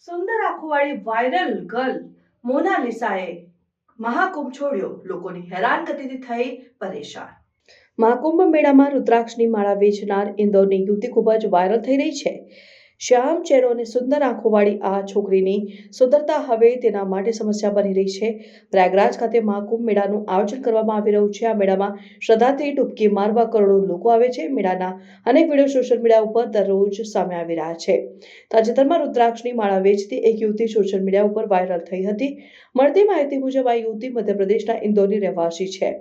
સુંદર આંખોવાળી viral girl મોનાલિસાએ Mahakumbh છોડ્યો, લોકોની હેરાનગતિથી થઈ પરેશાન। મહાકુંભ મેળામાં રુદ્રાક્ષની માળા વેચનાર ઇન્દોરની યુવતી ખૂબ જ વાયરલ થઈ રહી છે। શ્યામ ચહેરો અને સુંદર આંખોવાળી આ છોકરીની સુંદરતા હવે તેના માટે સમસ્યા બની રહી છે। પ્રયાગરાજ ખાતે મહાકુંભ મેળાનું આયોજન કરવામાં આવી રહ્યું છે। આ મેળામાં શ્રદ્ધાથી ડૂબકી મારવા કરોડો લોકો આવે છે। મેળાના અનેક વિડીયો સોશિયલ મીડિયા ઉપર દરરોજ સામે આવી રહ્યા છે। તાજેતરમાં રુદ્રાક્ષની માળા વેચતી એક યુવતી સોશિયલ મીડિયા ઉપર વાયરલ થઈ હતી। મળતી માહિતી મુજબ આ યુવતી મધ્યપ્રદેશના ઇન્દોરની રહેવાસી છે।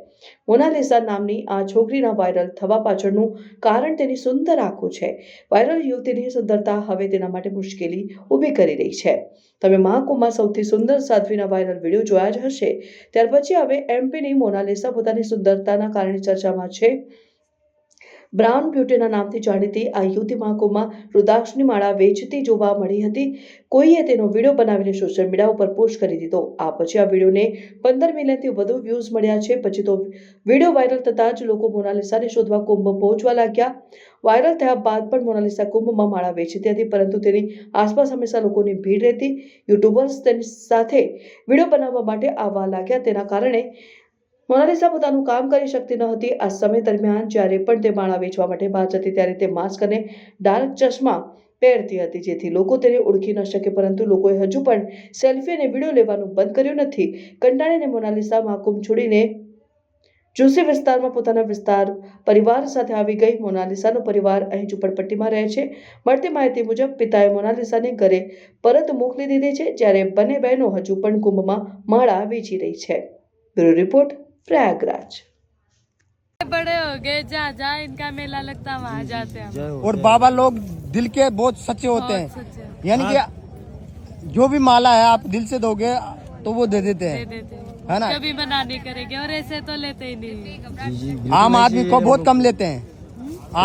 મોનાલિસા નામની આ છોકરીના વાયરલ થવા પાછળનું કારણ તેની સુંદર આંખો છે। વાયરલ યુવતીની સુંદરતા હવે તેના માટે મુશ્કેલી ઊભી કરી રહી છે। તમે મહાકુંભમાં સૌથી સુંદર સાધ્વીના વાયરલ વિડીયો જોયા જ હશે। ત્યાર પછી હવે એમપીની મોનાલિસા પોતાની સુંદરતાના કારણે ચર્ચામાં છે। બ્રાઉન બ્યુટીના નામથી જાણીતી આ યુવતી મહાકુંભમાં રુદ્રાક્ષની માળા વેચતી જોવા મળી હતી। કોઈએ તેનો વિડીયો બનાવીને સોશિયલ મીડિયા ઉપર પોસ્ટ કરી દીધો। આ પછી આ વિડીયોને 15 મિલિયનથી વધુ વ્યૂઝ મળ્યા છે। પછી તો વિડીયો વાયરલ થતાં જ લોકો મોનાલિસાને શોધવા કુંભ પહોંચવા લાગ્યા। વાયરલ થયા બાદ પણ મોનાલિસા કુંભમાં માળા વેચતી હતી, પરંતુ તેની આસપાસ હંમેશા લોકોની ભીડ રહેતી। યુટ્યુબર્સ તેની સાથે વિડીયો બનાવવા માટે આવવા લાગ્યા। તેના કારણે મોનાલિસા પોતાનું કામ કરી શકતી ન હતી। આ સમય દરમિયાન જ્યારે પણ તે માળા વેચવા માટે બહાર જતી ત્યારે તે માસ્ક અને ડાર્ક ચશ્મા પહેરતી હતી, જેથી લોકો તેને ઓળખી ન શકે। પરંતુ લોકોએ હજુ પણ સેલ્ફી અને વિડીયો લેવાનું બંધ કર્યું નથી। કંટાળીને મોનાલિસા મહાકુંભ છોડીને જોશી વિસ્તારમાં પોતાના પરિવાર સાથે આવી ગઈ। મોનાલિસાનો પરિવાર અહીં ઝૂંપડપટ્ટીમાં રહે છે। મળતી માહિતી મુજબ પિતાએ મોનાલિસાને ઘરે પરત મોકલી દીધી છે, જ્યારે બંને બહેનો હજુ પણ કુંભમાં માળા વેચી રહી છે। Bureau report, Prayagraj. बड़े हो गए, जहाँ जहाँ इनका मेला लगता है वहाँ जाते हैं। और बाबा लोग दिल के बहुत सच्चे होते हैं, यानी कि जो भी माला है आप दिल से दोगे तो वो दे देते हैं, है ना। कभी मना नहीं करेंगे और ऐसे तो लेते ही नहीं। आम आदमी को बहुत कम लेते हैं,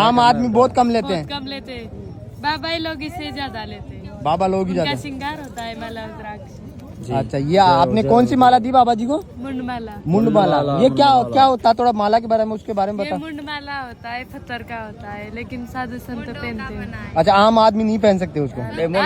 आम आदमी बहुत कम लेते हैं, कम लेते हैं। बाबा ही लोग इससे ज्यादा लेते हैं। बाबा लोग ही उनका ज्यादा। श्रृंगार होता है माला रुद्राक्ष। अच्छा, ये आपने कौन सी माला दी बाबा जी को? मुंडमाला। मुंडमाला। ये क्या क्या होता है, थोड़ा माला के बारे में उसके बारे में ये बता। मुंडमाला होता है, पत्थर का होता है, लेकिन साधु संत पहनते हैं। अच्छा, आम आदमी नहीं पहन सकते उसको।